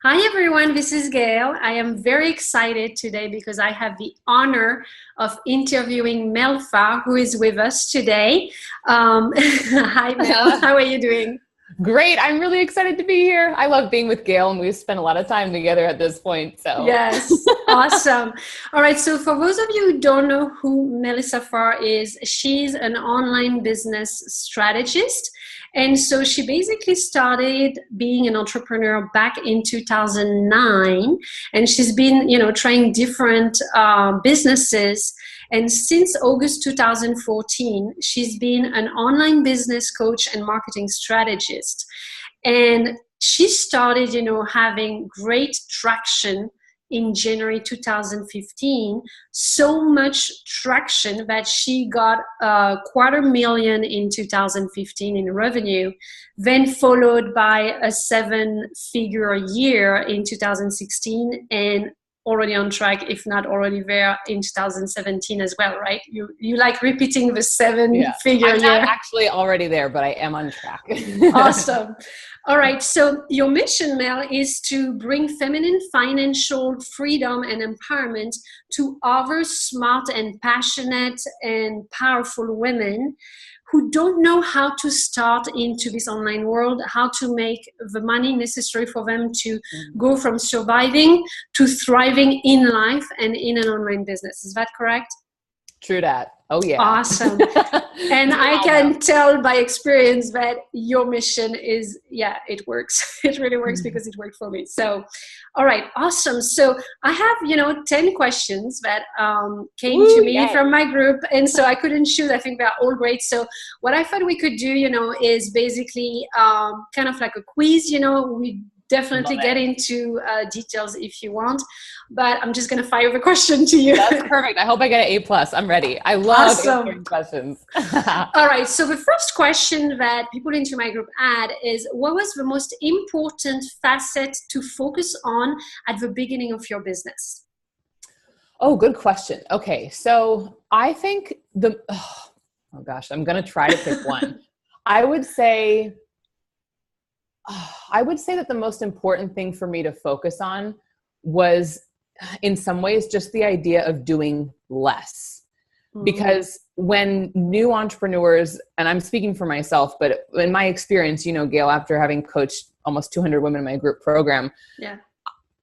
Hi everyone, this is Gail. I am very excited today because I have the honor of interviewing Mel Pharr, who is with us today. Hi Mel, how are you doing? Great. I'm really excited to be here. I love being with Gail, and we've spent a lot of time together at this point. So, Yes, awesome. All right, so for those of you who don't know who Melissa Pharr is, she's an online business strategist. And so she basically started being an entrepreneur back in 2009. And she's been, trying different businesses. And since August 2014, she's been an online business coach and marketing strategist. And she started, having great traction in January 2015, so much traction that she got a $250,000 in 2015 in revenue, then followed by a seven-figure year in 2016, and already on track, if not already there in 2017 as well, right? You like repeating the seven-figure I'm not year. actually already there, but I am on track. Awesome. All right. So your mission, Mel, is to bring feminine financial freedom and empowerment to other smart and passionate and powerful women who don't know how to start into this online world, how to make the money necessary for them to go from surviving to thriving in life and in an online business. Is that correct? True that. Oh, yeah. Awesome. And I can tell by experience that your mission is, yeah, it works. It really works because it worked for me. So, all right, awesome. So I have, 10 questions that came to me from my group. And so I couldn't choose. I think they're all great. So what I thought we could do, is basically kind of like a quiz, we definitely get into details if you want, but I'm just going to fire the question to you. That's perfect. I hope I get an A+. I'm ready. I love answering questions. All right. So the first question that people into my group add is, what was the most important facet to focus on at the beginning of your business? Oh, good question. Okay. So I think oh gosh, I'm going to try to pick one. I would say that the most important thing for me to focus on was, in some ways, just the idea of doing less. Because when new entrepreneurs, and I'm speaking for myself, but in my experience, Gail, after having coached almost 200 women in my group program,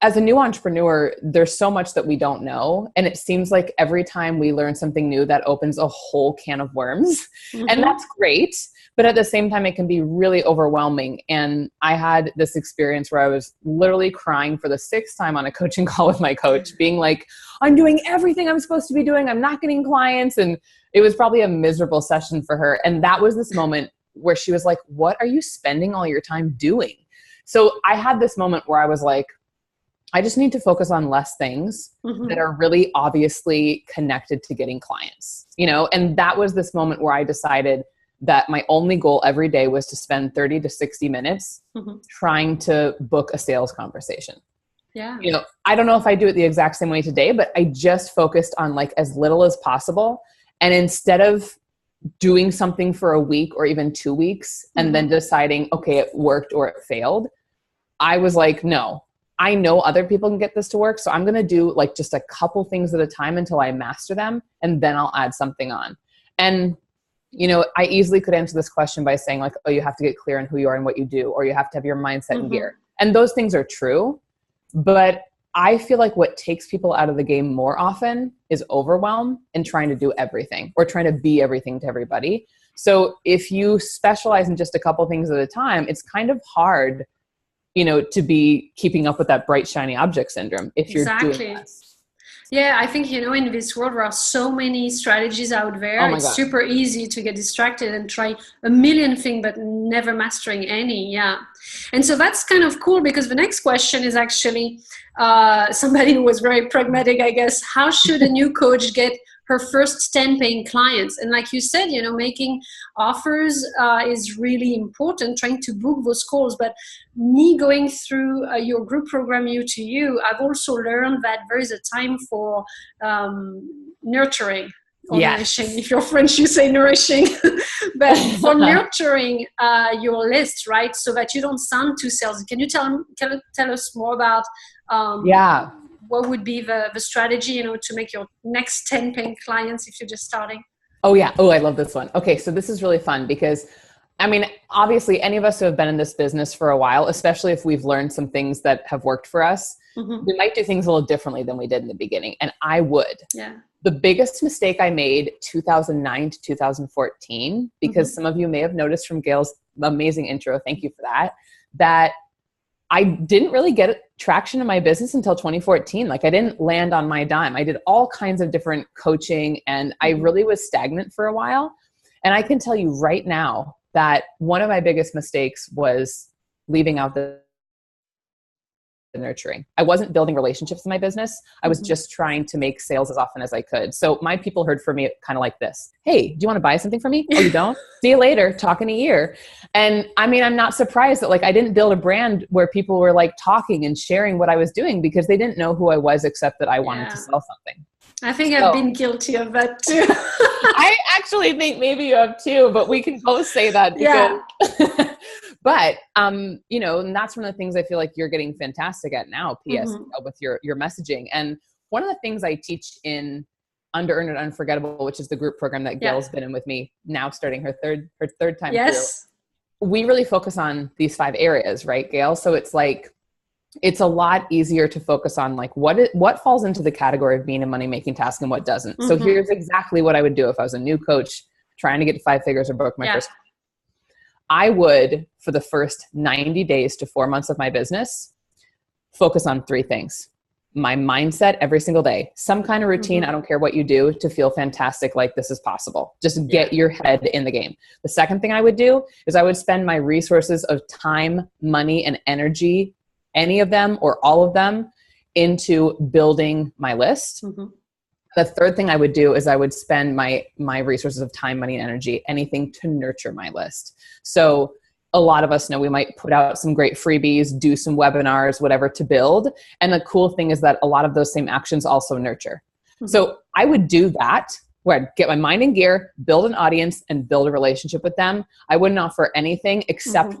as a new entrepreneur, there's so much that we don't know. And it seems like every time we learn something new, that opens a whole can of worms. And that's great. But at the same time, it can be really overwhelming. And I had this experience where I was literally crying for the sixth time on a coaching call with my coach, being like, I'm doing everything I'm supposed to be doing. I'm not getting clients. And it was probably a miserable session for her. And that was this moment where she was like, what are you spending all your time doing? So I had this moment where I was like, I just need to focus on less things that are really obviously connected to getting clients, and that was this moment where I decided that my only goal every day was to spend 30 to 60 minutes trying to book a sales conversation. Yeah. I don't know if I do it the exact same way today, but I just focused on like as little as possible. And instead of doing something for a week or even 2 weeks and then deciding, okay, it worked or it failed, I was like, no, I know other people can get this to work. So I'm going to do like just a couple things at a time until I master them. And then I'll add something on. And I easily could answer this question by saying like, oh, you have to get clear on who you are and what you do, or you have to have your mindset in gear. And those things are true. But I feel like what takes people out of the game more often is overwhelm and trying to do everything or trying to be everything to everybody. So if you specialize in just a couple things at a time, it's kind of hard, to be keeping up with that bright, shiny object syndrome if you're doing less. Yeah, I think, in this world, there are so many strategies out there. It's super easy to get distracted and try a million things, but never mastering any. Yeah. And so that's kind of cool because the next question is actually somebody who was very pragmatic, I guess. How should a new coach get her first 10 paying clients? And like you said, making offers is really important, trying to book those calls. But me going through your group program, You to You, I've also learned that there is a time for nurturing. or Yes. nourishing. If you're French, you say nourishing. But for nurturing your list, right? So that you don't sound too salesy. Can you tell us more about Yeah. what would be the strategy, to make your next 10 paying clients if you're just starting? Oh yeah. Oh, I love this one. Okay. So this is really fun because I mean, obviously any of us who have been in this business for a while, especially if we've learned some things that have worked for us, we might do things a little differently than we did in the beginning. And I would. Yeah. The biggest mistake I made 2009 to 2014, because some of you may have noticed from Gail's amazing intro, thank you for that I didn't really get traction in my business until 2014. Like I didn't land on my dime. I did all kinds of different coaching and I really was stagnant for a while. And I can tell you right now that one of my biggest mistakes was leaving out the nurturing. I wasn't building relationships in my business. I was just trying to make sales as often as I could. So my people heard from me kind of like this. Hey, do you want to buy something from me? Oh, you don't? See you later. Talk in a year. And I mean, I'm not surprised that like I didn't build a brand where people were like talking and sharing what I was doing because they didn't know who I was except that I wanted to sell something. I think I've been guilty of that too. I actually think maybe you have too, but we can both say that because but, you know, and that's one of the things I feel like you're getting fantastic at now, PS, with your messaging. And one of the things I teach in Under Earned and Unforgettable, which is the group program that Gail's been in with me now, starting her third time through, we really focus on these 5 areas, right, Gail? So it's like, it's a lot easier to focus on like what falls into the category of being a money-making task and what doesn't. So here's exactly what I would do if I was a new coach trying to get to 5 figures or book my first. I would, for the first 90 days to 4 months of my business, focus on 3 things. My mindset every single day, some kind of routine. I don't care what you do to feel fantastic. Like this is possible. Just get your head in the game. The second thing I would do is I would spend my resources of time, money, and energy, any of them or all of them, into building my list. The third thing I would do is I would spend my resources of time, money, and energy, anything to nurture my list. So a lot of us know we might put out some great freebies, do some webinars, whatever to build. And the cool thing is that a lot of those same actions also nurture. So I would do that where I'd get my mind in gear, build an audience, and build a relationship with them. I wouldn't offer anything except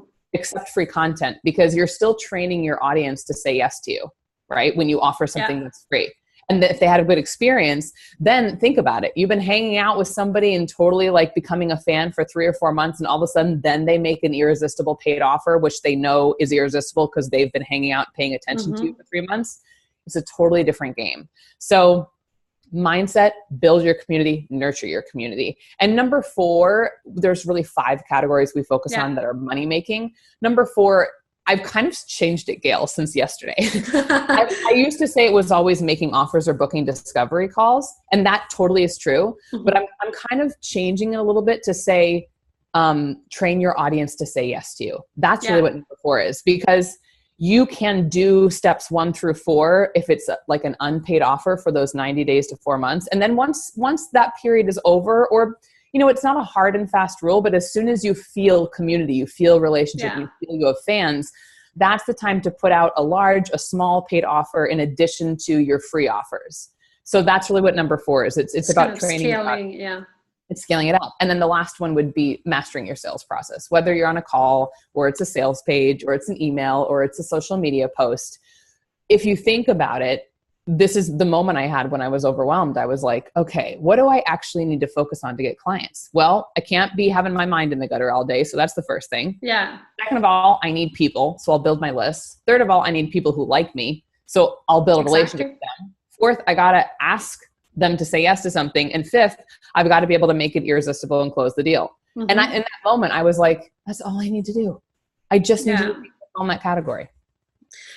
free content because you're still training your audience to say yes to you, right? When you offer something that's free. And if they had a good experience, then think about it. You've been hanging out with somebody and totally like becoming a fan for 3 or 4 months. And all of a sudden, then they make an irresistible paid offer, which they know is irresistible because they've been hanging out, paying attention to you for 3 months. It's a totally different game. So mindset, build your community, nurture your community. And number 4, there's really 5 categories we focus on that are money making. Number 4, I've kind of changed it, Gail, since yesterday. I used to say it was always making offers or booking discovery calls. And that totally is true. But I'm kind of changing it a little bit to say, train your audience to say yes to you. That's really what number 4 is, because you can do steps 1 through 4 if it's like an unpaid offer for those 90 days to 4 months. And then once that period is over, or you know, it's not a hard and fast rule, but as soon as you feel community, you feel relationship, you feel you have fans, that's the time to put out a small paid offer in addition to your free offers. So that's really what number 4 is. It's about training. Scaling, It's scaling it up. And then the last one would be mastering your sales process, whether you're on a call or it's a sales page or it's an email or it's a social media post. If you think about it, this is the moment I had when I was overwhelmed. I was like, okay, what do I actually need to focus on to get clients? Well, I can't be having my mind in the gutter all day. So that's the first thing. Second of all, I need people. So I'll build my list. Third of all, I need people who like me. So I'll build a relationship with them. Fourth, I got to ask them to say yes to something. And fifth, I've got to be able to make it irresistible and close the deal. And in that moment, I was like, that's all I need to do. I just need to be on that category.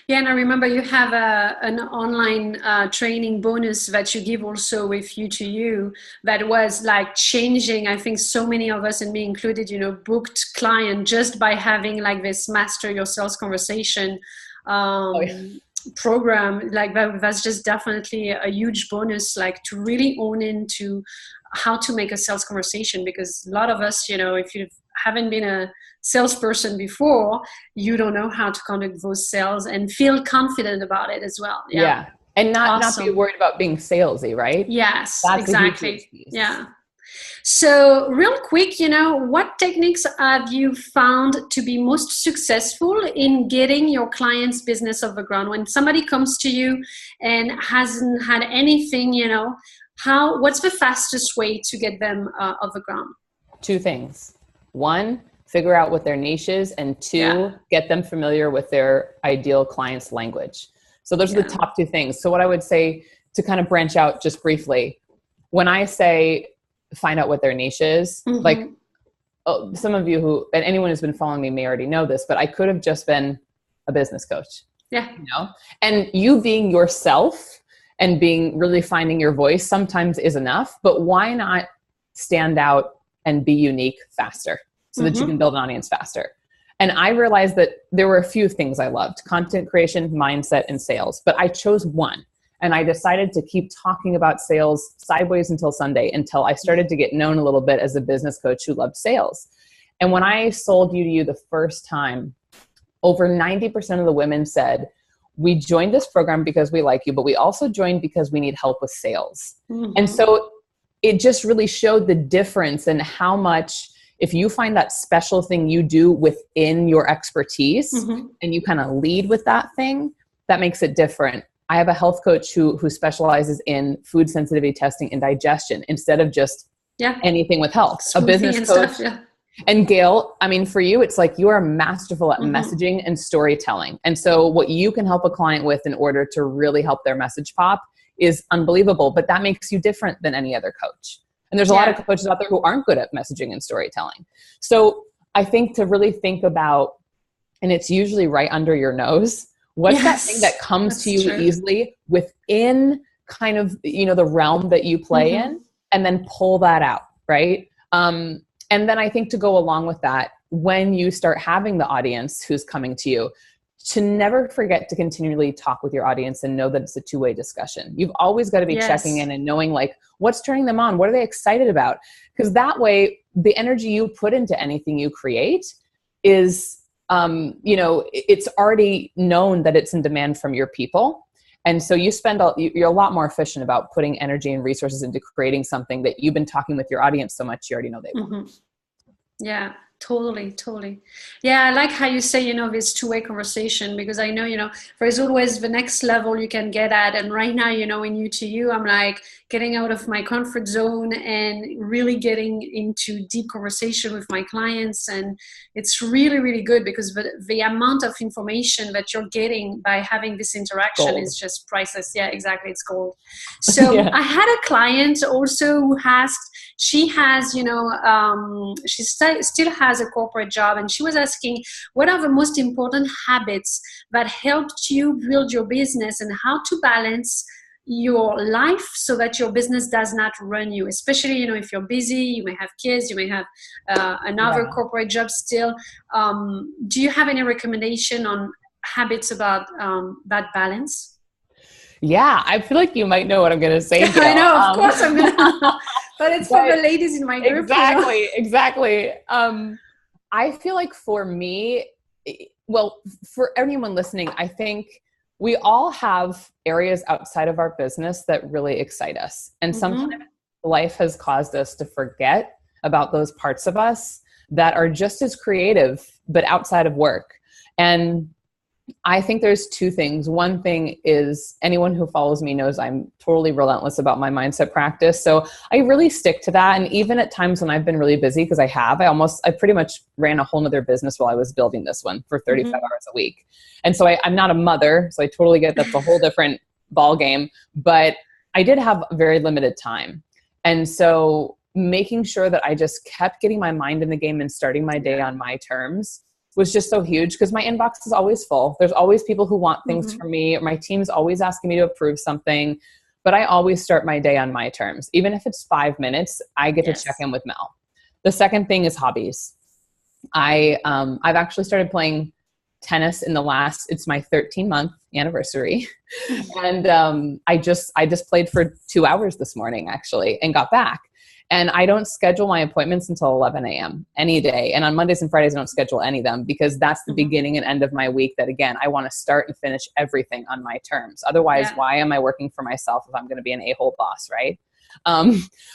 Yeah, and I remember you have an online training bonus that you give also with You that was like changing, I think so many of us, and me included, you know, booked client just by having like this master your sales conversation program. Like that's just definitely a huge bonus, like to really own into how to make a sales conversation, because a lot of us, you know, if you haven't been a salesperson before, you don't know how to conduct those sales and feel confident about it as well. And not be Awesome. worried about being salesy, right? Yes, That's a huge exactly. piece. Yeah. So, real quick, what techniques have you found to be most successful in getting your client's business off the ground? When somebody comes to you and hasn't had anything, what's the fastest way to get them off the ground? Two things. One, figure out what their niche is, and two, get them familiar with their ideal client's language. So those are the top two things. So what I would say, to kind of branch out just briefly, when I say find out what their niche is, like some of you and anyone who's been following me may already know this, but I could have just been a business coach. Yeah. And you being yourself and really finding your voice sometimes is enough, but why not stand out and be unique faster so that you can build an audience faster? And I realized that there were a few things I loved: content creation, mindset, and sales, but I chose one. And I decided to keep talking about sales sideways until Sunday, until I started to get known a little bit as a business coach who loved sales. And when I sold You to You the first time, over 90% of the women said, we joined this program because we like you, but we also joined because we need help with sales. And so it just really showed the difference in how much, if you find that special thing you do within your expertise and you kind of lead with that thing, that makes it different. I have a health coach who specializes in food sensitivity testing and digestion instead of just anything with health. A business coach. Stuff, And Gail, I mean, for you, it's like you are masterful at messaging and storytelling. And so what you can help a client with in order to really help their message pop is unbelievable, but that makes you different than any other coach. And there's a lot of coaches out there who aren't good at messaging and storytelling. So I think to really think about, and it's usually right under your nose, what's that thing that comes to you easily within kind of, the realm that you play in, and then pull that out, right? And then I think to go along with that, when you start having the audience who's coming to you, to never forget to continually talk with your audience and know that it's a two-way discussion. You've always got to be checking in and knowing like what's turning them on, what are they excited about? Because that way the energy you put into anything you create is it's already known that it's in demand from your people. And so you're a lot more efficient about putting energy and resources into creating something that you've been talking with your audience so much, you already know they want. Yeah, totally. Yeah, I like how you say, this two-way conversation, because I know, there's always the next level you can get at. And right now, in You to You, I'm like getting out of my comfort zone and really getting into deep conversation with my clients. And it's really, really good because the amount of information that you're getting by having this interaction is just priceless. Yeah, exactly. It's gold. So I had a client also who asked, she has, she still has a corporate job, and she was asking, what are the most important habits that helped you build your business, and how to balance your life so that your business does not run you, especially, if you're busy, you may have kids, you may have another corporate job still. Do you have any recommendation on habits about that balance? Yeah, I feel like you might know what I'm going to say. I know, of course I'm going to. But it's for the ladies in my group. Exactly. I feel like for me, well, for anyone listening, I think we all have areas outside of our business that really excite us. And sometimes life has caused us to forget about those parts of us that are just as creative, but outside of work. And I think there's two things. One thing is, anyone who follows me knows I'm totally relentless about my mindset practice. So I really stick to that. And even at times when I've been really busy, because I pretty much ran a whole nother business while I was building this one for 35 hours a week. And so I'm not a mother, so I totally get that's a whole different ball game, but I did have very limited time. And so making sure that I just kept getting my mind in the game and starting my day on my terms was just so huge, because my inbox is always full. There's always people who want things from me. My team's always asking me to approve something, but I always start my day on my terms. Even if it's 5 minutes, I get to check in with Mel. The second thing is hobbies. I've actually started playing tennis it's my 13-month anniversary. And I just played for 2 hours this morning actually and got back. And I don't schedule my appointments until 11 a.m. any day. And on Mondays and Fridays, I don't schedule any of them because that's the beginning and end of my week that, again, I want to start and finish everything on my terms. Otherwise, why am I working for myself if I'm going to be an a-hole boss, right?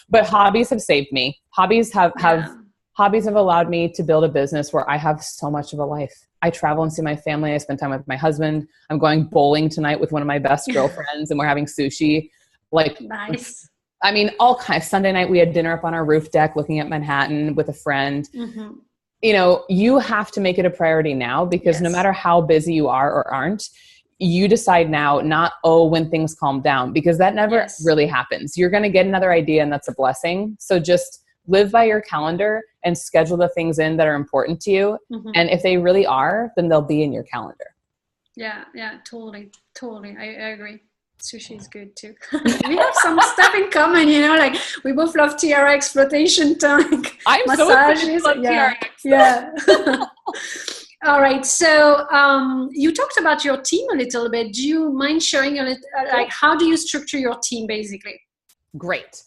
But hobbies have saved me. Hobbies have allowed me to build a business where I have so much of a life. I travel and see my family. I spend time with my husband. I'm going bowling tonight with one of my best girlfriends and we're having sushi. Like, nice. I mean, all kinds. Sunday night, we had dinner up on our roof deck looking at Manhattan with a friend. You know, you have to make it a priority now because no matter how busy you are or aren't, you decide now, not, when things calm down, because that never really happens. You're going to get another idea and that's a blessing. So just live by your calendar and schedule the things in that are important to you. And if they really are, then they'll be in your calendar. Yeah, totally. I agree. Sushi is good too. We have some stuff in common, you know, like we both love TRX, flotation tank, I'm massages. So TRX. Yeah. All right. So you talked about your team a little bit. Do you mind sharing a little, like how do you structure your team basically? Great.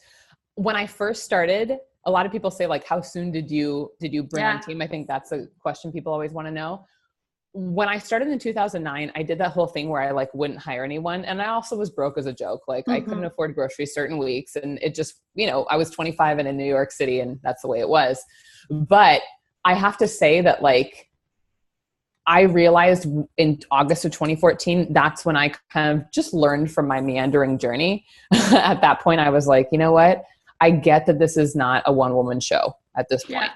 When I first started, a lot of people say like, how soon did you bring on a team? I think that's a question people always want to know. When I started in 2009, I did that whole thing where I like wouldn't hire anyone. And I also was broke as a joke. Like I couldn't afford groceries certain weeks. And it just, you know, I was 25 and in New York City and that's the way it was. But I have to say that like, I realized in August of 2014, that's when I kind of just learned from my meandering journey. At that point, I was like, you know what? I get that this is not a one-woman show at this point.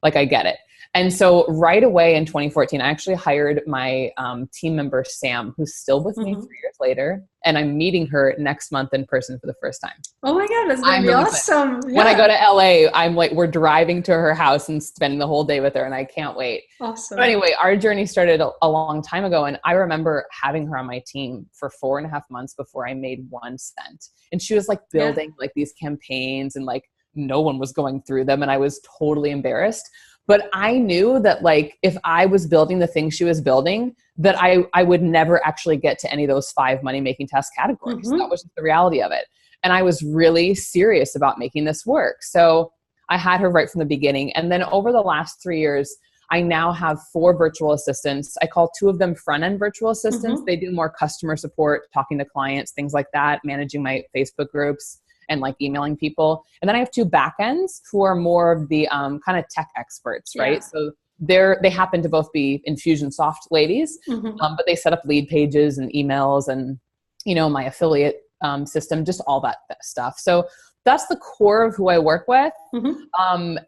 Like I get it. And so right away in 2014, I actually hired my team member, Sam, who's still with me 3 years later. And I'm meeting her next month in person for the first time. Oh my God, that's going to be awesome. When I go to LA, I'm like, we're driving to her house and spending the whole day with her. And I can't wait. Awesome. But anyway, our journey started a long time ago. And I remember having her on my team for 4.5 months before I made 1 cent. And she was like building like these campaigns and like no one was going through them. And I was totally embarrassed. But I knew that like, if I was building the things she was building, that I would never actually get to any of those 5 money-making task categories. That was just the reality of it. And I was really serious about making this work. So I had her right from the beginning. And then over the last 3 years, I now have 4 virtual assistants. I call 2 of them front-end virtual assistants. They do more customer support, talking to clients, things like that, managing my Facebook groups, and like emailing people. And then I have 2 backends who are more of the kind of tech experts, right? So they happen to both be Infusionsoft ladies, but they set up lead pages and emails and, you know, my affiliate system, just all that stuff. So that's the core of who I work with.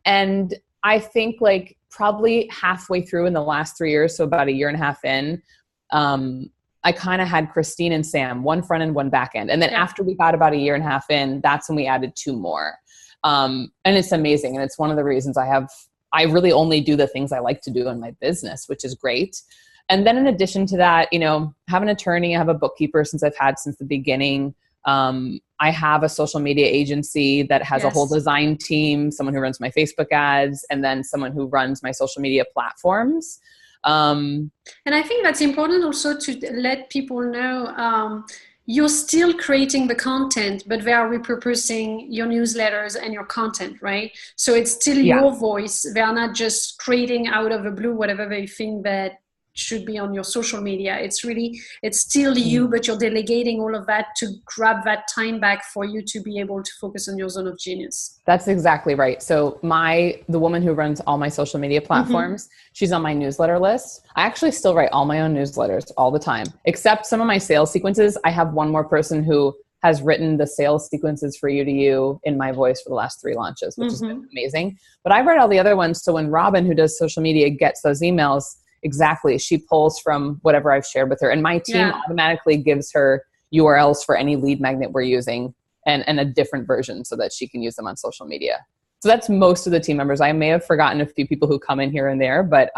And I think like probably halfway through in the last 3 years, so about 1.5 years in, I kind of had Christine and Sam, 1 front end, 1 back end. And then after we got about 1.5 years in, that's when we added 2 more. And it's amazing. And it's one of the reasons I really only do the things I like to do in my business, which is great. And then in addition to that, you know, I have an attorney, I have a bookkeeper since the beginning. I have a social media agency that has a whole design team, someone who runs my Facebook ads, and then someone who runs my social media platforms. And I think that's important also to let people know you're still creating the content, but they are repurposing your newsletters and your content, right? So it's still your voice. They are not just creating out of the blue whatever they think that should be on your social media. It's still you, but you're delegating all of that to grab that time back for you to be able to focus on your zone of genius. That's exactly right. So the woman who runs all my social media platforms, she's on my newsletter list. I actually still write all my own newsletters all the time, except some of my sales sequences. I have one more person who has written the sales sequences for you in my voice for the last 3 launches, which has been amazing. But I write all the other ones. So when Robin, who does social media, gets those emails, exactly, she pulls from whatever I've shared with her. And my team automatically gives her URLs for any lead magnet we're using and a different version so that she can use them on social media. So that's most of the team members. I may have forgotten a few people who come in here and there, but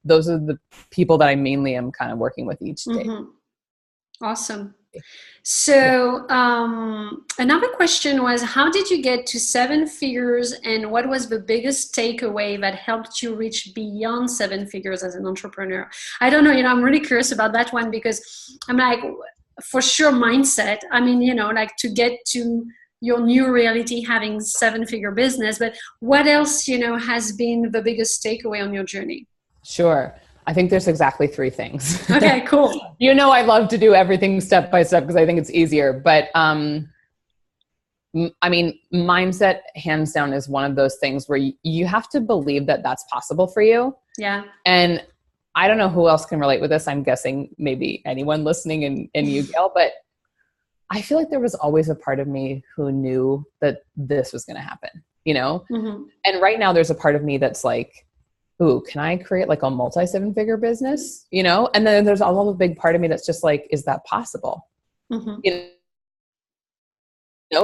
those are the people that I mainly am kind of working with each day. Awesome. So another question was, how did you get to 7 figures, and what was the biggest takeaway that helped you reach beyond 7 figures as an entrepreneur? I don't know, I'm really curious about that one, because I'm like, for sure mindset. I mean, like to get to your new reality, having 7-figure business. But what else, has been the biggest takeaway on your journey? Sure. I think there's exactly 3 things. Okay, cool. I love to do everything step by step because I think it's easier. But mindset, hands down, is one of those things where you have to believe that that's possible for you. Yeah. And I don't know who else can relate with this. I'm guessing maybe anyone listening and you, Gail, but I feel like there was always a part of me who knew that this was going to happen, Mm-hmm. And right now there's a part of me that's like, ooh, can I create like a multi 7-figure business? And then there's a big part of me that's just like, is that possible? Mm-hmm.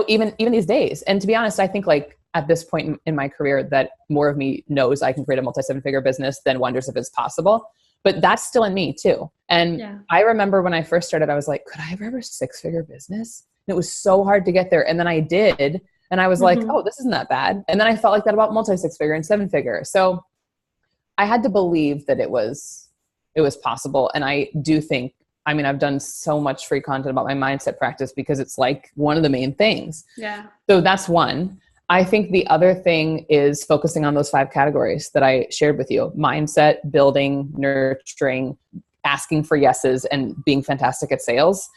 Even these days. And to be honest, I think like at this point in my career that more of me knows I can create a multi 7-figure business than wonders if it's possible. But that's still in me too. And I remember when I first started, I was like, could I ever have a 6-figure business? And it was so hard to get there. And then I did. And I was like, oh, this isn't that bad. And then I felt like that about multi 6-figure and 7-figure. So I had to believe that it was possible. And I do think, I've done so much free content about my mindset practice because it's like one of the main things. Yeah. So that's one. I think the other thing is focusing on those 5 categories that I shared with you: mindset, building, nurturing, asking for yeses, and being fantastic at sales.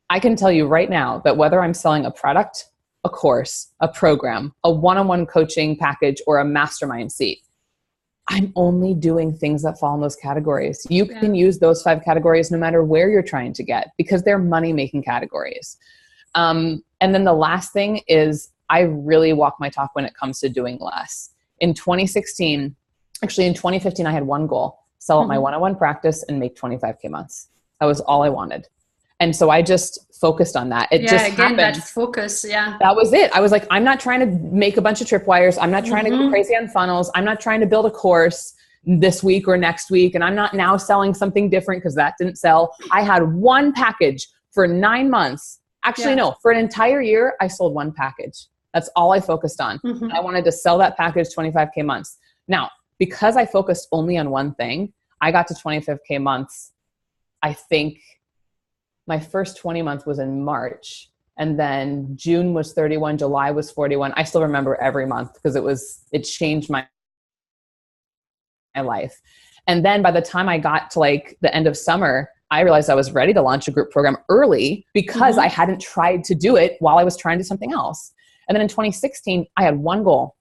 I can tell you right now that whether I'm selling a product, a course, a program, a one-on-one coaching package, or a mastermind seat, I'm only doing things that fall in those categories. You can use those 5 categories no matter where you're trying to get, because they're money-making categories. And then the last thing is I really walk my talk when it comes to doing less. In 2015, I had one goal: sell out my one-on-one practice and make 25K months. That was all I wanted. And so I just focused on that. It just happened. That focus. Yeah. That was it. I was like, I'm not trying to make a bunch of tripwires. I'm not trying to go crazy on funnels. I'm not trying to build a course this week or next week. And I'm not now selling something different because that didn't sell. I had one package for 9 months. Actually, no, for an entire year, I sold one package. That's all I focused on. I wanted to sell that package 25K months. Now, because I focused only on one thing, I got to 25K months. I think my first 20 months was in March, and then June was 31, July was 41. I still remember every month because it changed my life. And then by the time I got to like the end of summer, I realized I was ready to launch a group program early because I hadn't tried to do it while I was trying to do something else. And then in 2016, I had one goal: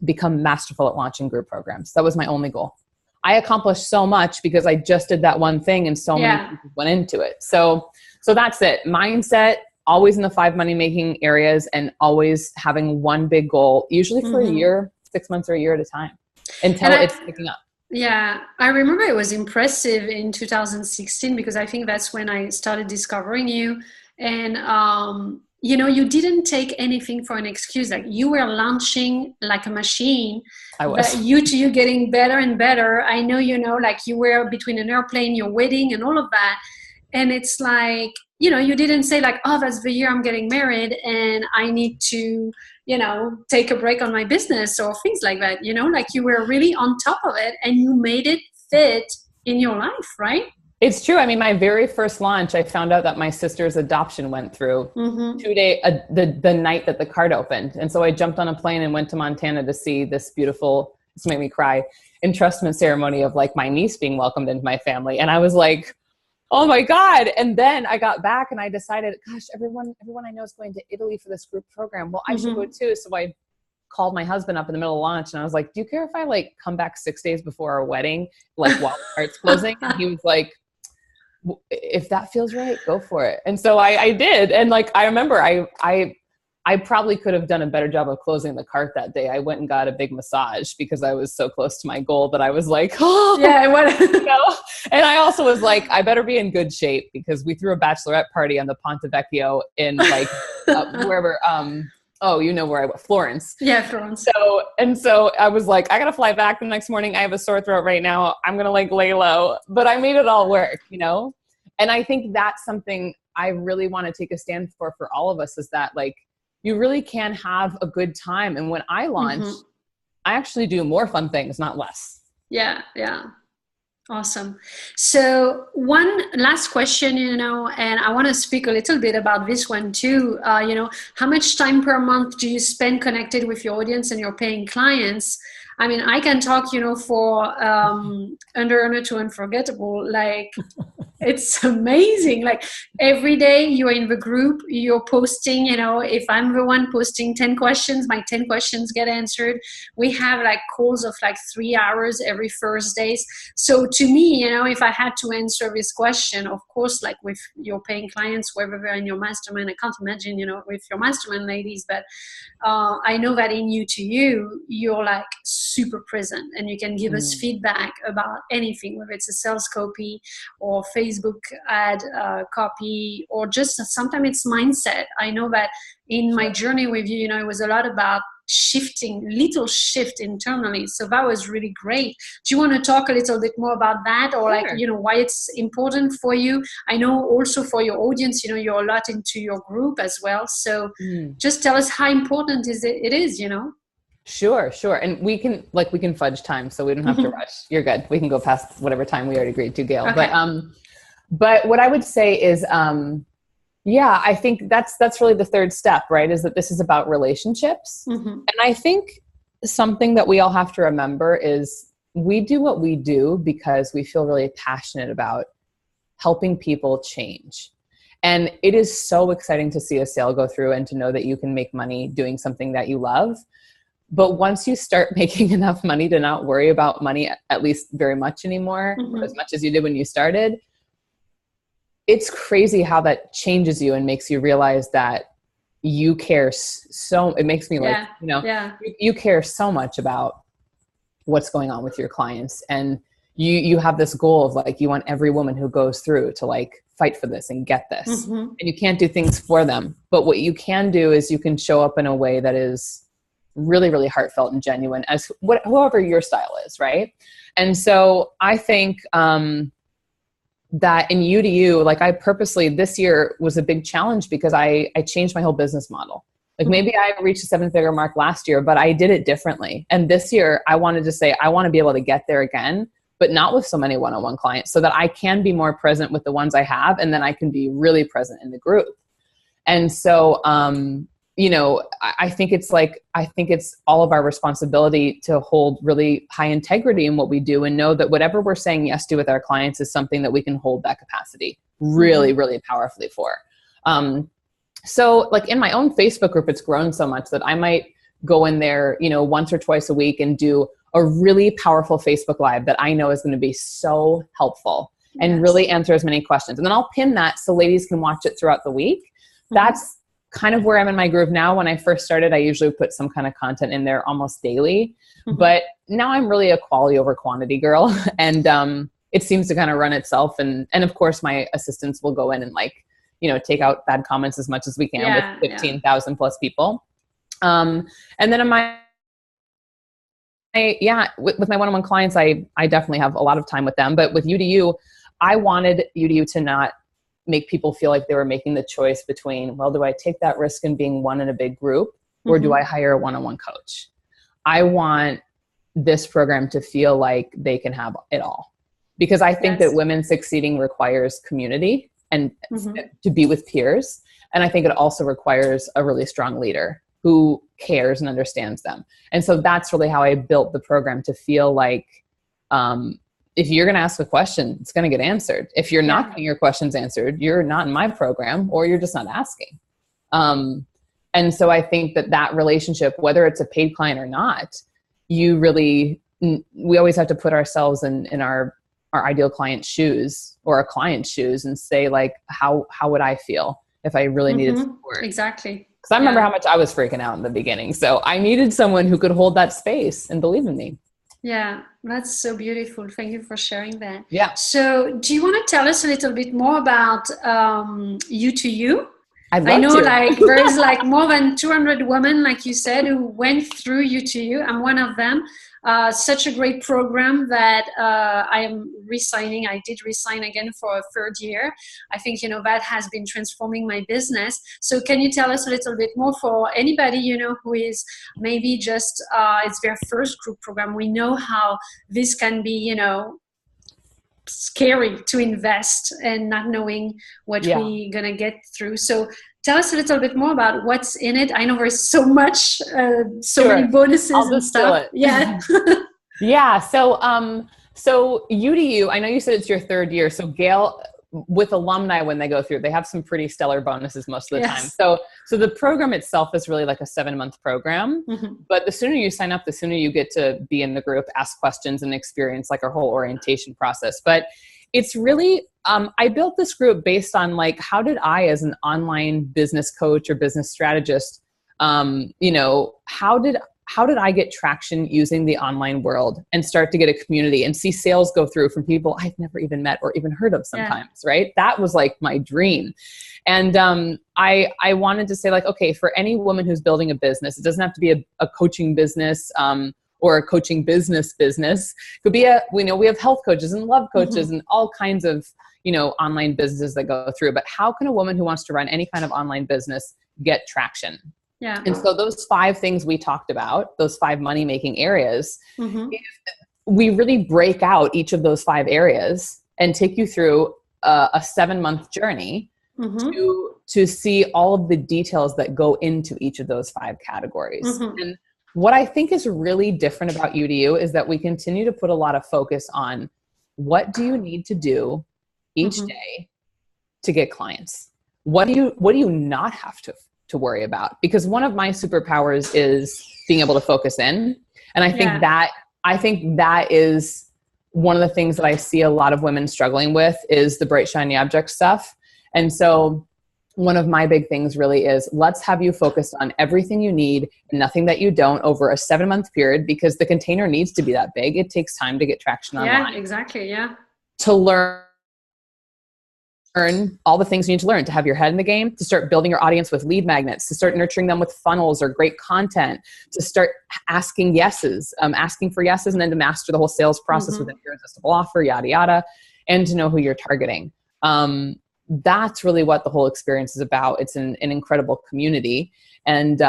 become masterful at launching group programs. That was my only goal. I accomplished so much because I just did that one thing, and so many people went into it. So that's it. Mindset, always in the 5 money-making areas, and always having one big goal, usually for a year, 6 months or a year at a time, until it's picking up. Yeah, I remember it was impressive in 2016 because I think that's when I started discovering you. And, you didn't take anything for an excuse. Like, you were launching like a machine. I was. You getting better and better. I know, like you were between an airplane, your wedding and all of that. And it's like, you didn't say like, oh, that's the year I'm getting married and I need to, take a break on my business or things like that. Like you were really on top of it and you made it fit in your life, right? It's true. My very first launch, I found out that my sister's adoption went through 2 days, the night that the card opened. And so I jumped on a plane and went to Montana to see this beautiful, this made me cry, entrustment ceremony of like my niece being welcomed into my family. And I was like, oh my God. And then I got back and I decided, gosh, everyone I know is going to Italy for this group program. Well, I should go too. So I called my husband up in the middle of lunch and I was like, do you care if I like come back 6 days before our wedding, like while the cart's closing? And he was like, if that feels right, go for it. And so I did. And like, I remember I probably could have done a better job of closing the cart that day. I went and got a big massage because I was so close to my goal that I was like, oh, yeah. And I also was like, I better be in good shape because we threw a bachelorette party on the Ponte Vecchio in like wherever, where I went, Florence. Yeah, Florence. So I was like, I got to fly back the next morning. I have a sore throat right now. I'm going to like lay low, but I made it all work, And I think that's something I really want to take a stand for all of us is that like, you really can have a good time. And when I launch, I actually do more fun things, not less. Yeah. Yeah. Awesome. So one last question, and I want to speak a little bit about this one too. How much time per month do you spend connected with your audience and your paying clients? I mean, I can talk, for Under to Unforgettable, like it's amazing. Like every day you're in the group, you're posting, if I'm the one posting 10 questions, my 10 questions get answered. We have like calls of like 3 hours every Thursdays. So to me, if I had to answer this question, of course, like with your paying clients, whether they're in your mastermind, I can't imagine, with your mastermind ladies, but I know that in You to You, you're like super present and you can give us feedback about anything, whether it's a sales copy or Facebook ad copy, or just sometimes it's mindset. I know that in my journey with you, it was a lot about little shift internally. So that was really great. Do you want to talk a little bit more about that, or like, why it's important for you? I know also for your audience, you're a lot into your group as well. So just tell us how important it is. Sure. And we can fudge time, so we don't have to rush. You're good. We can go past whatever time we already agreed to, Gail. Okay. But what I would say is, I think that's really the third step, right? Is that this is about relationships. And I think something that we all have to remember is we do what we do because we feel really passionate about helping people change. And it is so exciting to see a sale go through and to know that you can make money doing something that you love. But once you start making enough money to not worry about money, at least very much anymore, or as much as you did when you started, it's crazy how that changes you and makes you realize that you care it makes me you care so much about what's going on with your clients. And you have this goal of like, you want every woman who goes through to like fight for this and get this. And you can't do things for them. But what you can do is you can show up in a way that is really, really heartfelt and genuine as whoever your style is. Right. And so I think, that in You to You, like I purposely, this year was a big challenge because I changed my whole business model. Like maybe I reached a 7-figure mark last year, but I did it differently. And this year I wanted to say, I want to be able to get there again, but not with so many one-on-one clients, so that I can be more present with the ones I have. And then I can be really present in the group. And so, I think it's all of our responsibility to hold really high integrity in what we do and know that whatever we're saying yes to with our clients is something that we can hold that capacity really, really powerfully for. So like in my own Facebook group, it's grown so much that I might go in there, once or twice a week and do a really powerful Facebook Live that I know is going to be so helpful and really answer as many questions. And then I'll pin that so ladies can watch it throughout the week. That's kind of where I'm in my groove now. When I first started, I usually put some kind of content in there almost daily, but now I'm really a quality over quantity girl. And it seems to kind of run itself. And of course my assistants will go in and take out bad comments as much as we can with 15,000 plus people. And then in with my one-on-one clients, I definitely have a lot of time with them, but with You to You, I wanted You to You to not make people feel like they were making the choice between, well, do I take that risk in being one in a big group, or do I hire a one-on-one coach? I want this program to feel like they can have it all, because I think that women succeeding requires community and to be with peers. And I think it also requires a really strong leader who cares and understands them. And so that's really how I built the program, to feel like, if you're going to ask a question, it's going to get answered. If you're not getting your questions answered, you're not in my program, or you're just not asking. And so I think that relationship, whether it's a paid client or not, we always have to put ourselves in our ideal client's shoes or a client's shoes and say, like, how would I feel if I really needed support? Exactly. Because I remember how much I was freaking out in the beginning. So I needed someone who could hold that space and believe in me. Yeah, that's so beautiful. Thank you for sharing that. Yeah. So do you want to tell us a little bit more about You to You? I know like there's like more than 200 women, like you said, who went through You to You. I'm one of them. Such a great program that I am re-signing. I did re-sign again for a third year. I think, that has been transforming my business. So can you tell us a little bit more for anybody, who is maybe just, it's their first group program. We know how this can be, scary to invest and not knowing what we're going to get through. So tell us a little bit more about what's in it. I know there's so much, so many bonuses and stuff. Yeah. Yeah. So UDU, I know you said it's your third year. So Gail, with alumni, when they go through, they have some pretty stellar bonuses most of the time. So the program itself is really like a 7-month program, but the sooner you sign up, the sooner you get to be in the group, ask questions, and experience like our whole orientation process. But it's really, I built this group based on like, how did I, as an online business coach or business strategist, how did I get traction using the online world and start to get a community and see sales go through from people I've never even met or even heard of sometimes, right? That was like my dream. And I wanted to say like, okay, for any woman who's building a business, it doesn't have to be a coaching business or a coaching business. It could be we have health coaches and love coaches and all kinds of, online businesses that go through. But how can a woman who wants to run any kind of online business get traction? Yeah. And so those 5 things we talked about, those 5 money-making areas, we really break out each of those 5 areas and take you through a 7-month journey to see all of the details that go into each of those 5 categories. And what I think is really different about UDU is that we continue to put a lot of focus on what do you need to do each day to get clients? What do you not have to worry about? Because one of my superpowers is being able to focus in. And I think that is one of the things that I see a lot of women struggling with is the bright, shiny object stuff. And so one of my big things really is let's have you focused on everything you need and nothing that you don't over a 7-month period, because the container needs to be that big. It takes time to get traction online. Yeah, exactly. Yeah. To learn all the things you need to learn to have your head in the game, to start building your audience with lead magnets, to start nurturing them with funnels or great content, to start asking for yeses, and then to master the whole sales process with an irresistible offer, yada, yada, and to know who you're targeting. That's really what the whole experience is about. It's an incredible community. And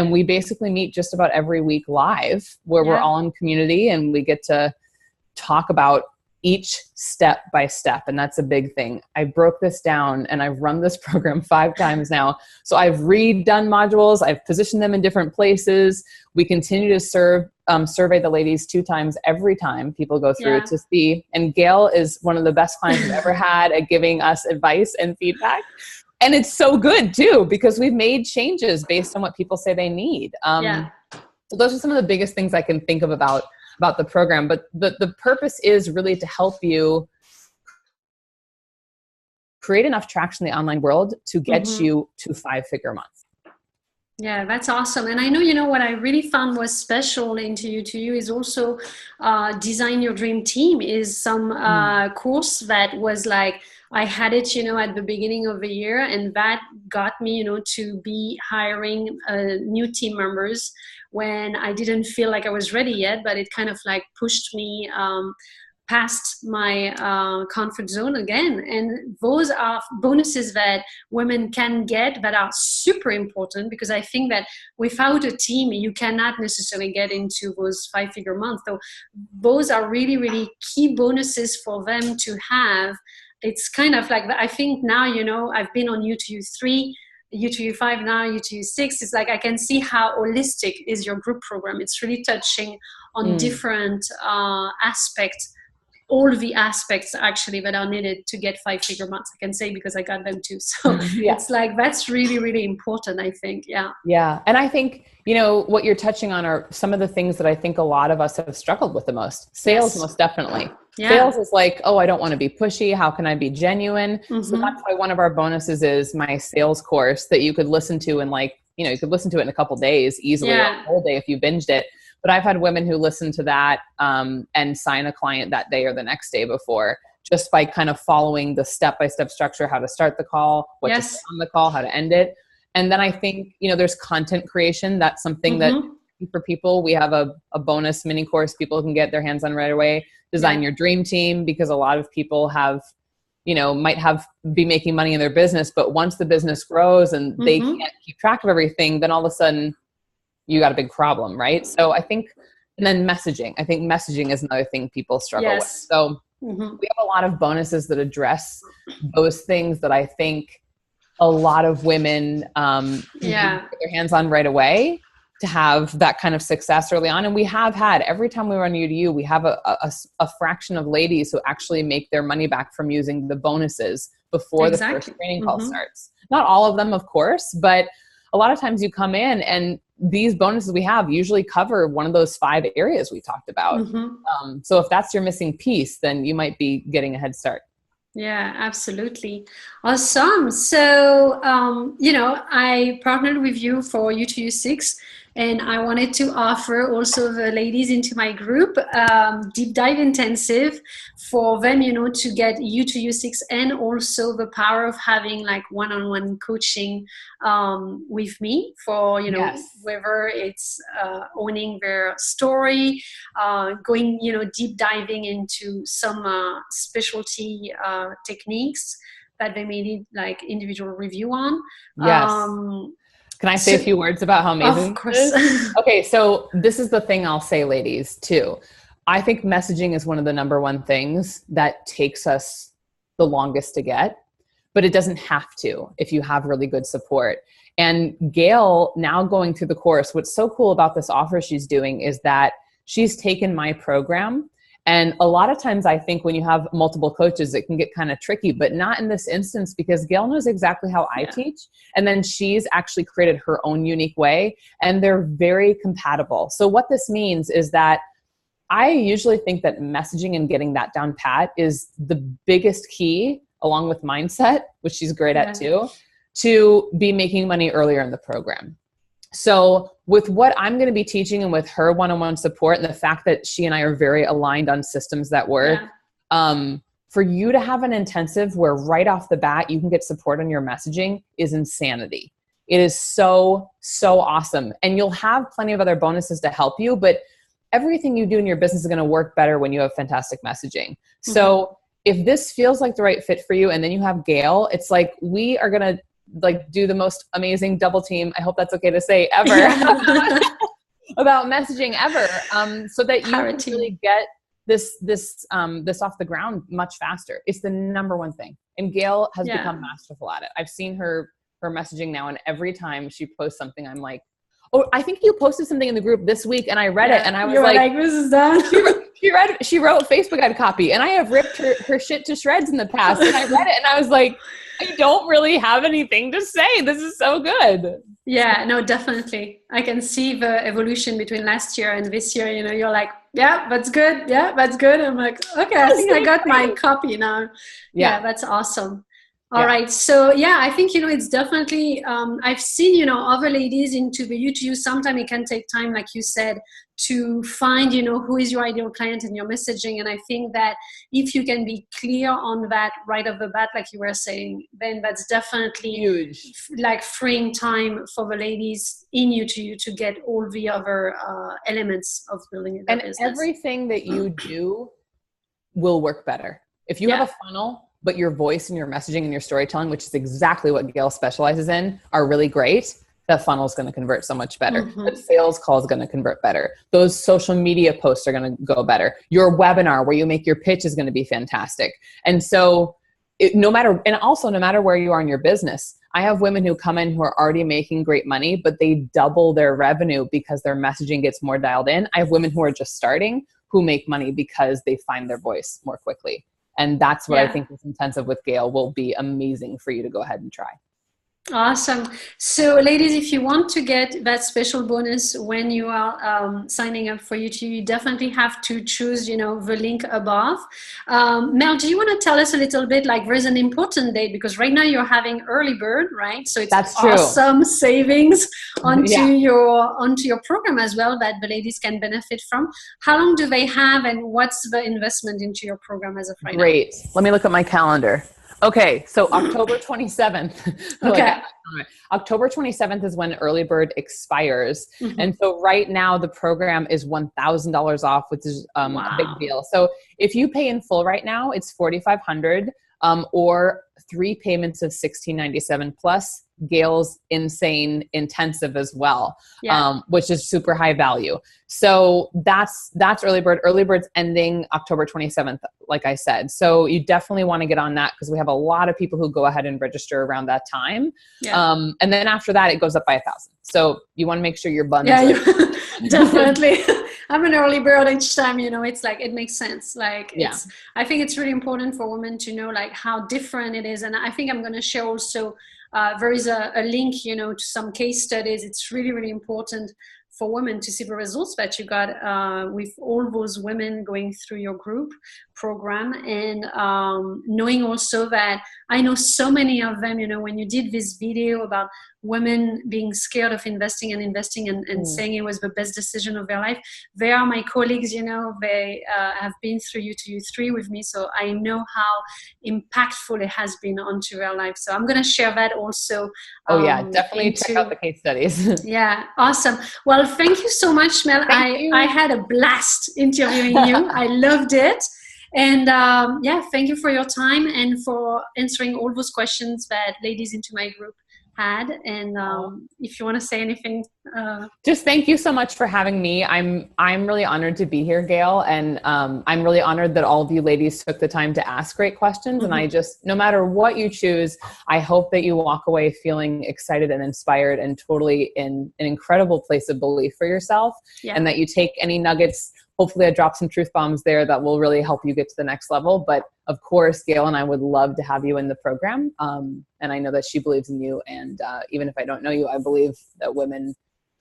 we basically meet just about every week live where we're all in community and we get to talk about each step by step. And that's a big thing. I broke this down and I've run this program 5 times now. So I've redone modules. I've positioned them in different places. We continue to survey the ladies 2 times every time people go through to see. And Gail is one of the best clients I've ever had at giving us advice and feedback. And it's so good too, because we've made changes based on what people say they need. So those are some of the biggest things I can think of about the program, but the purpose is really to help you create enough traction in the online world to get you to 5-figure months. Yeah, that's awesome. And I know, what I really found was special into you is also Design Your Dream Team is some course that was like, I had it, at the beginning of the year, and that got me, to be hiring new team members when I didn't feel like I was ready yet, but it kind of like pushed me past my comfort zone again. And those are bonuses that women can get that are super important, because I think that without a team, you cannot necessarily get into those 5-figure months. So those are really, really key bonuses for them to have. It's kind of like, I think now, I've been on UTU 3, UTU 5 now, UTU 6. It's like I can see how holistic is your group program. It's really touching on different aspects, all the aspects actually that are needed to get 5-figure months. I can say because I got them too. So it's like, that's really, really important, I think. Yeah. Yeah. And I think, what you're touching on are some of the things that I think a lot of us have struggled with the most. Sales, most definitely. Yeah. Sales is like, oh, I don't want to be pushy. How can I be genuine? So that's why one of our bonuses is my sales course that you could listen to in you could listen to it in a couple days easily, or a whole day if you binged it. But I've had women who listen to that and sign a client that day or the next day before, just by kind of following the step-by-step structure, how to start the call, what to say on the call, how to end it. And then I think, there's content creation. That's something that for people, we have a bonus mini course people can get their hands on right away. Design Your Dream Team, because a lot of people have, might be making money in their business, but once the business grows and they can't keep track of everything, then all of a sudden you got a big problem, right? So I think, and then messaging. I think messaging is another thing people struggle with. So Mm-hmm. We have a lot of bonuses that address those things that I think a lot of women can put their hands on right away to have that kind of success early on. And we have had, every time we run UDU, we have a fraction of ladies who actually make their money back from using the bonuses before the first training call starts. Not all of them, of course, but a lot of times you come in and these bonuses we have usually cover one of those 5 areas we talked about. So if that's your missing piece, then you might be getting a head start. Yeah, absolutely. Awesome. So, I partnered with you for U2U6, and I wanted to offer also the ladies into my group deep dive intensive for them, to get U2U6 and also the power of having like one-on-one coaching with me for, whether it's owning their story, going, deep diving into some specialty techniques that they may need like individual review on. Yes. Can I say a few words about how amazing of course. this is? Okay, so this is the thing I'll say, ladies, too. I think messaging is one of the number one things that takes us the longest to get, but it doesn't have to if you have really good support. And Gail, now going through the course, what's so cool about this offer she's doing is that she's taken my program. And a lot of times I think when you have multiple coaches, it can get kind of tricky, but not in this instance because Gail knows exactly how I teach. And then she's actually created her own unique way and they're very compatible. So what this means is that I usually think that messaging and getting that down pat is the biggest key, along with mindset, which she's great at too, to be making money earlier in the program. So with what I'm going to be teaching and with her one-on-one support and the fact that she and I are very aligned on systems that work, for you to have an intensive where right off the bat you can get support on your messaging is insanity. It is so, so awesome. And you'll have plenty of other bonuses to help you, but everything you do in your business is going to work better when you have fantastic messaging. So if this feels like the right fit for you and then you have Gail, it's like we are going to like do the most amazing double team, I hope that's okay to say, ever about messaging ever, so that you can really get this off the ground much faster. It's the number one thing. And Gail has become masterful at it. I've seen her messaging now, and every time she posts something, I'm like, oh, I think you posted something in the group this week, and I read it, and I was like, this is done. She wrote Facebook ad copy, and I have ripped her shit to shreds in the past, and I read it, and I was like, I don't really have anything to say. This is so good. Yeah, no, definitely. I can see the evolution between last year and this year. You're like, yeah, that's good. Yeah, that's good. I'm like, okay, I think I got my copy now. Yeah, that's awesome. All right. So I think, it's definitely, I've seen, other ladies into the U2U. Sometimes it can take time, like you said, to find, who is your ideal client in your messaging. And I think that if you can be clear on that right off the bat, like you were saying, then that's definitely huge, like freeing time for the ladies in U2U to get all the other elements of building their business. And everything that you do will work better. If you have a funnel, but your voice and your messaging and your storytelling, which is exactly what Gail specializes in, are really great, that funnel is going to convert so much better. The sales call is going to convert better. Those social media posts are going to go better. Your webinar where you make your pitch is going to be fantastic. And so no matter where you are in your business, I have women who come in who are already making great money, but they double their revenue because their messaging gets more dialed in. I have women who are just starting who make money because they find their voice more quickly. And that's what I think this intensive with Gail will be amazing for you to go ahead and try. Awesome. So ladies, if you want to get that special bonus when you are signing up for U2U, you definitely have to choose, the link above. Mel, do you want to tell us a little bit, like there's an important date because right now you're having early bird, right? So it's awesome savings onto your program as well that the ladies can benefit from. How long do they have and what's the investment into your program as of right now? Great. Let me look at my calendar. Okay, so October 27th. Okay. October 27th is when early bird expires. And so right now the program is $1,000 off, which is a big deal. So if you pay in full right now, it's $4,500 or 3 payments of $1,697 plus Gail's insane intensive as well, Yeah. which is super high value. So that's early bird. Early bird's ending October 27th, like I said. So you definitely want to get on that because we have a lot of people who go ahead and register around that time. Yeah. And then after that, it goes up by 1,000. So you want to make sure your buns Yeah, are definitely. I'm an early bird each time, it's like, it makes sense. Like yeah. I think it's really important for women to know like how different it is. And I think I'm going to share also, there is a link, to some case studies. It's really, really important for women to see the results that you got with all those women going through your group program. And knowing also that I know so many of them, when you did this video about women being scared of investing and saying it was the best decision of their life, they are my colleagues, they have been through U2U3 with me, so I know how impactful it has been onto their life. So I'm going to share that also. Oh yeah, definitely check out the case studies. Yeah, awesome. Well, thank you so much, Mel. I had a blast interviewing you. I loved it. And thank you for your time and for answering all those questions that ladies into my group had. And if you want to say anything, just thank you so much for having me. I'm really honored to be here, Gail, and I'm really honored that all of you ladies took the time to ask great questions. And I just, no matter what you choose, I hope that you walk away feeling excited and inspired and totally in an incredible place of belief for yourself, and that you take any nuggets. Hopefully I drop some truth bombs there that will really help you get to the next level. But of course, Gail and I would love to have you in the program. And I know that she believes in you. And even if I don't know you, I believe that women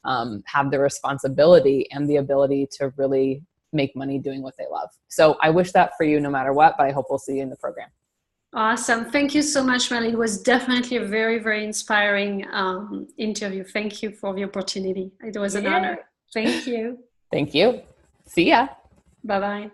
have the responsibility and the ability to really make money doing what they love. So I wish that for you no matter what, but I hope we'll see you in the program. Awesome. Thank you so much, Mel. It was definitely a very, very inspiring interview. Thank you for the opportunity. It was an honor. Thank you. Thank you. See ya. Bye-bye.